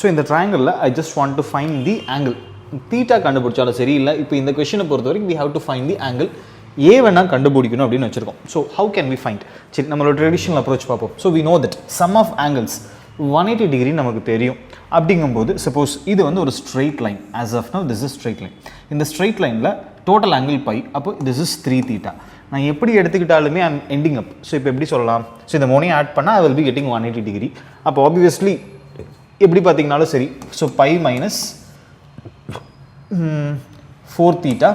So இந்த ட்ரையாங்கிளில் I just want to find the angle. Theta கண்டுபிடிச்சாலும் சரி, இல்லை இப்போ இந்த கொஷினை பொறுத்த வரைக்கும் we have to find the angle A வேணால் கண்டுபிடிக்கணும் அப்படின்னு வச்சுருக்கோம். So how can we find? சரி, நம்மளோட ட்ரெடிஷ்னல் அப்ரோச் பார்ப்போம். So we know that sum of angles 180 degree நமக்கு தெரியும். அப்படிங்கும்போது சப்போஸ் இது வந்து ஒரு straight line, as of now this is straight line. இந்த ஸ்ட்ரெயிட் லைனில் டோட்டல் ஆங்கிள் பை, அப்போ திஸ் இஸ் 3 தீட்டா. நான் எப்படி எடுத்துக்கிட்டாலுமே ஐம் எண்டிங் அப். ஸோ இப்போ எப்படி சொல்லலாம்? ஸோ இந்த மூணையும் ஆட் பண்ணால் I will be getting 180 degree. அப்போ ஆப்வியஸ்லி எப்படி பார்த்தீங்கனாலும் சரி, so pi minus 4 theta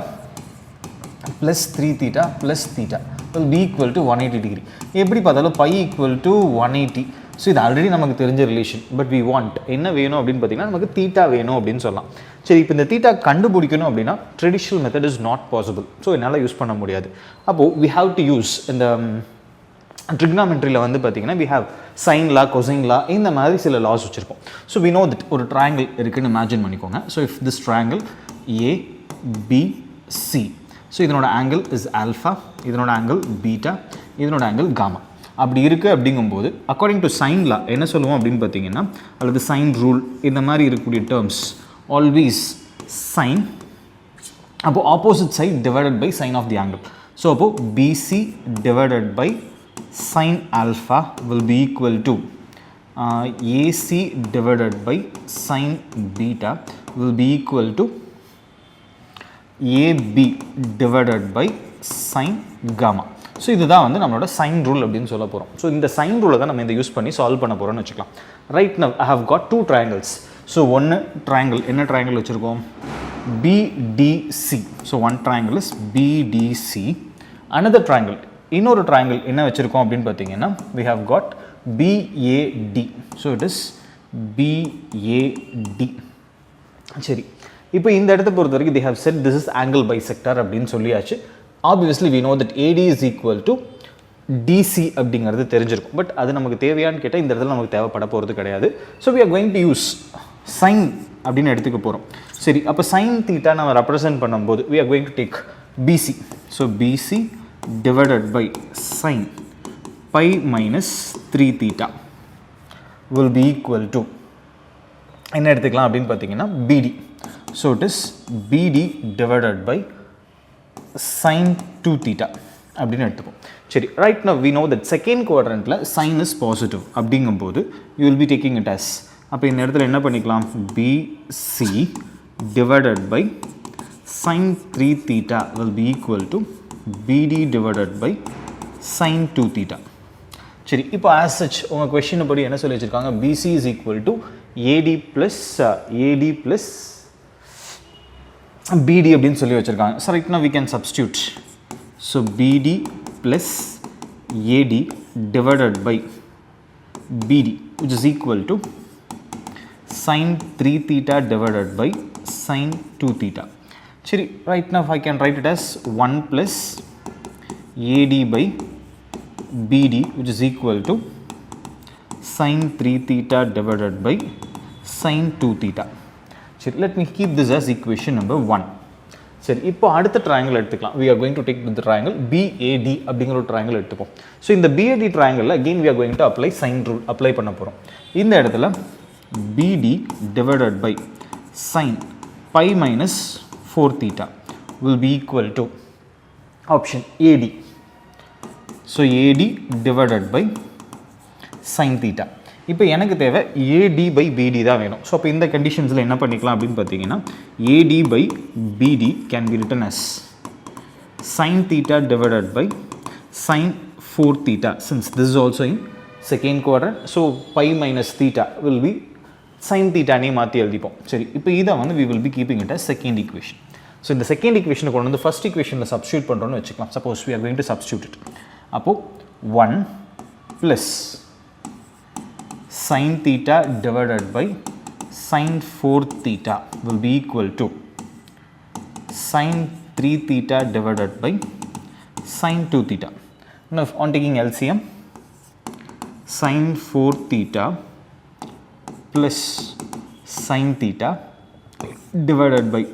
plus 3 theta plus theta will be equal to 180 degree. எப்படி பார்த்தாலும் pi equal to 180. ஸோ இது ஆல்ரெடி நமக்கு தெரிஞ்ச ரிலேஷன். பட் வி வாண்ட் என்ன வேணும் அப்படின்னு பார்த்தீங்கன்னா நமக்கு தீட்டா வேணும் அப்படின்னு சொல்லலாம். சரி, இப்போ இந்த தீட்டா கண்டுபிடிக்கணும் அப்படின்னா traditional method is not possible. So என்னால் யூஸ் பண்ண முடியாது. அப்போது வி ஹாவ் டு யூஸ் இந்த ட்ரிக்னாமெட்ரியில் வந்து பார்த்தீங்கன்னா we have sine law, cosine law, இந்த மாதிரி சில லாஸ் வச்சுருக்கோம். ஸோ வி நோ தட் ஒரு ட்ரையாங்கிள் இருக்குன்னு இமேஜின் பண்ணிக்கோங்க. So if this triangle ABC, so இதனோட ஆங்கிள் இஸ் ஆல்ஃபா, இதனோட ஆங்கிள் பீட்டா, இதனோட ஆங்கிள் காமா. அப்படி இருக்குது அப்படிங்கும்போது அக்கார்டிங் டு சைன் லா என்ன சொல்லுவோம் அப்படின்னு பார்த்தீங்கன்னா, அல்லது சைன் ரூல் இந்த மாதிரி இருக்கக்கூடிய டேர்ம்ஸ் ஆல்வேஸ் சைன், அப்போது opposite side divided by sine of the angle. So அப்போது BC divided by sin alpha will be equal to AC divided by sin beta will be equal to AB divided by sin gamma. So இதுதான் வந்து நம்மளோட sign rule அப்படின்னு சொல்ல போகிறோம். So இந்த sign ரூலை தான் நம்ம இதை யூஸ் பண்ணி சால்வ் பண்ண போகிறோம்னு வச்சுக்கலாம். Right now I have got 2 triangles. So ஒன்று ட்ரையாங்கிள், என்ன ட்ரையாங்கிள் வச்சுருக்கோம்? BDC. So one triangle is BDC. another triangle, இன்னொரு ட்ரையாங்கிள் என்ன வச்சுருக்கோம் அப்படின்னு பார்த்தீங்கன்னா we have got BAD. So it is BAD. சரி, இப்போ இந்த இடத்த பொறுத்த வரைக்கும் they have said this is angle bisector அப்படின்னு சொல்லியாச்சு. obviously we know that AD is equal to DC அப்படிங்கிறது தெரிஞ்சிருக்கும். பட் அது நமக்கு தேவையான்னு கேட்டால் இந்த இடத்துல நமக்கு தேவைப்பட போகிறது கிடையாது. So we are going to use sin அப்படின்னு எடுத்துக்க போகிறோம். சரி, அப்போ sin தீட்டா நம்ம ரெப்ரசன்ட் பண்ணும்போது we are going to take BC. So BC divided by sin pi minus 3 theta will be equal to என்ன எடுத்துக்கலாம் அப்படின்னு பார்த்தீங்கன்னா BD. So it is BD divided by sin 2 theta அப்படின்னு எடுத்துப்போம். சரி, right now we know that second quadrantல sin is positive அப்படிங்கும்போது you will be taking it as, அப்போ இந்த இடத்துல என்ன பண்ணிக்கலாம்? BC divided by sin 3 theta will be equal to BD divided by sin 2 theta. சரி, இப்போ as such உங்கள் question படி என்ன சொல்லி வச்சுருக்காங்க? BC is equal to AD plus BD அப்படின்னு சொல்லி வச்சுருக்காங்க. So right now we can substitute. So BD plus AD divided by BD which is equal to sin 3 theta divided by sin 2 theta. சரி, right now I can write it as 1 plus AD by BD which is equal to sin 3 theta divided by sin 2 theta. சரி, let me keep this as equation number 1. சரி, இப்போ அடுத்த triangle எடுத்துக்கலாம். we are going to take the triangle BAD அப்படிங்கிற ஒரு triangle எடுத்துப்போம். So இந்த BAD ட்ரையாங்கிளில் again we are going to apply sin rule apply பண்ண போகிறோம். இந்த இடத்துல BD divided by sin pi minus 4 theta will be equal to option AD. So AD divided by sin theta. இப்போ எனக்கு தேவை AD by BD தான் வேணும். So அப்போ இந்த கண்டிஷன்ஸில் என்ன பண்ணிக்கலாம் அப்படின்னு பார்த்தீங்கன்னா AD by BD can be written as sin theta divided by sin 4 theta since this is also in second quadrant. So pi minus theta will be sin theta நே மாற்றி எழுதிப்போம். சரி, இப்போ இதை வந்து we will be keeping it as second equation. So இந்த second ஈக்குவேஷனை கொண்டு வந்து ஃபர்ஸ்ட் ஈக்குவேஷனில் சப்ஸ்டியூட் பண்ணுறோன்னு வச்சுக்கலாம். Suppose we are going to substitute it. அப்போது 1 plus sin theta divided by sin 4 theta will be equal to sin 3 theta divided by sin 2 theta. Now on taking LCM, sin 4 theta plus sin theta divided by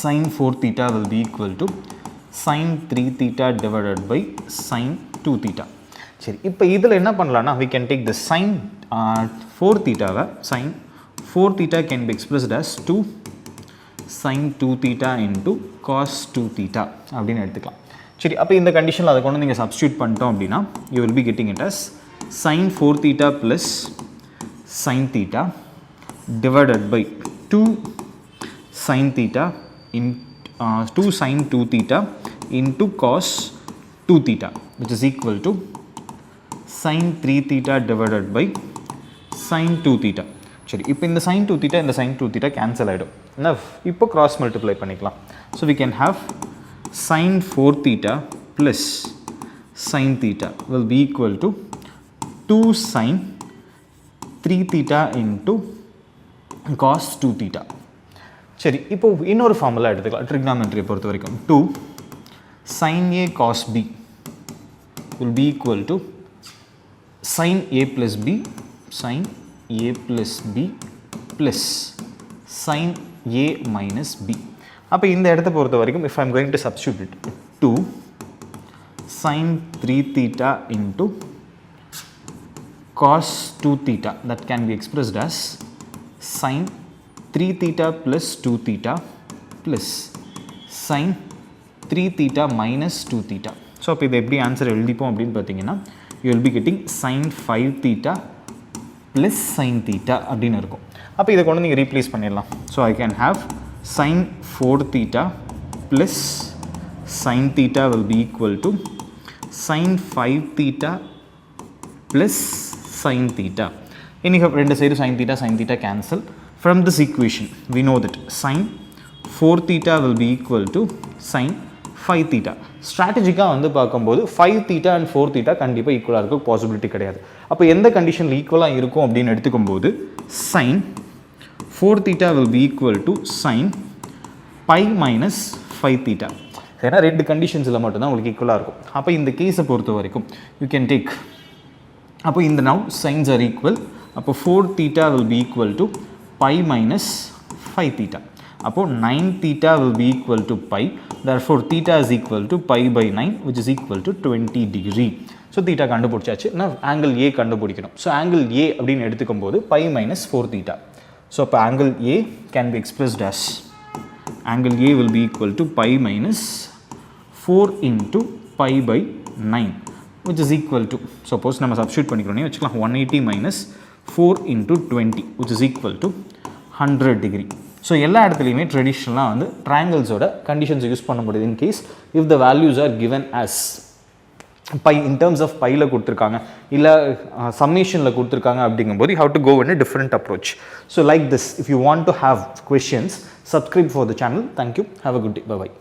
sin 4 theta will be equal to sin 3 theta divided by sin 2 theta. சரி, இப்போ இதில் என்ன பண்ணலாம்னா we can take the sin 4 theta sin 4 theta can be expressed as 2 sin 2 theta into cos 2 theta அப்படின்னு எடுத்துக்கலாம். சரி, அப்போ இந்த கண்டிஷனில் அதை கொண்டு நீங்கள் சப்ஸ்டியூட் பண்ணிட்டோம் அப்படின்னா you will be getting it as sin 4 theta plus sin theta divided by 2 sin theta in 2 sin 2 theta into cos 2 theta which is equal to sin 3 theta divided by sin 2 theta. சரி, இப்போ இந்த sin 2 theta இந்த sin 2 theta cancel ஆகிடும். என்ன, இப்போ cross multiply பண்ணிக்கலாம். So we can have sin 4 theta plus sin theta will be equal to 2 sin 3 theta into cos 2 theta. சரி, இப்போ இன்னொரு ஃபார்முலா எடுத்துக்கலாம் ட்ரிக்னாமெட்ரியை பொறுத்த வரைக்கும். 2 sin a cos b will be equal to sin a plus b sin a plus b plus sin a minus b. அப்போ இந்த இடத்தை பொறுத்த வரைக்கும் if I am going to substitute it, 2 sin 3 theta into cos 2 theta that can be expressed as sin 3 theta plus 2 theta plus sin 3 theta minus 2 theta. So அப்போ இதை எப்படி answer எழுதிப்போம் அப்படின்னு பார்த்தீங்கன்னா you will be getting sin 5 theta plus sin theta அப்படின்னு இருக்கும். அப்போ இதை கொண்டு நீங்கள் ரீப்ளேஸ் பண்ணிடலாம். So I can have sin 4 theta plus sin theta will be equal to sin 5 theta plus sin theta. இன்னைக்கு ரெண்டு side sin theta cancel. From this equation we know that sin 4 theta will be equal to sin 5 theta. ஸ்ட்ராட்டஜிக்காக வந்து பார்க்கும்போது 5 theta and 4 theta கண்டிப்பாக ஈக்குவலாக இருக்க possibility கிடையாது. அப்போ எந்த கண்டிஷனில் ஈக்குவலாக இருக்கும் அப்படின்னு எடுத்துக்கும்போது sin 4 theta will be equal to sin pi minus 5 theta. ஏன்னா ரெண்டு கண்டிஷன்ஸில் மட்டும்தான் உங்களுக்கு ஈக்குவலாக இருக்கும். அப்போ இந்த கேஸை பொறுத்த வரைக்கும் யூ கேன் டேக், அப்போ இந்த now sines are equal, அப்போ 4 theta will be equal to pi minus 5 theta. அப்போ 9 theta will be equal to pi, therefore theta is equal to pi by 9 which is equal to 20 degree. So theta கண்டுபிடிச்சாச்சு. நான் angle A கண்டுபிடிக்கணும். So angle A அப்படின்னு எடுத்துக்கும் போது pi minus 4 theta. So அப்போ angle A can be expressed as angle A will be equal to pi minus 4 into pi by 9 which is equal to, suppose நம்ம substitute பண்ணிக்கிறோன்னே வச்சுக்கலாம், 180 minus 4 into 20 which is equal to 100 degree. So எல்லா இடத்துலையுமே ட்ரெடிஷ்னலாக வந்து ட்ரையாங்கிள்ஸோட conditions use பண்ண முடியுது. In case if the values are given as pi in terms of பையில் கொடுத்துருக்காங்க இல்லை சம்மேஷனில் கொடுத்துருக்காங்க அப்படிங்கும்போது you have to go in a different approach. So like this, if you want to have questions, subscribe for the channel. Thank you. Have a good day. Bye bye.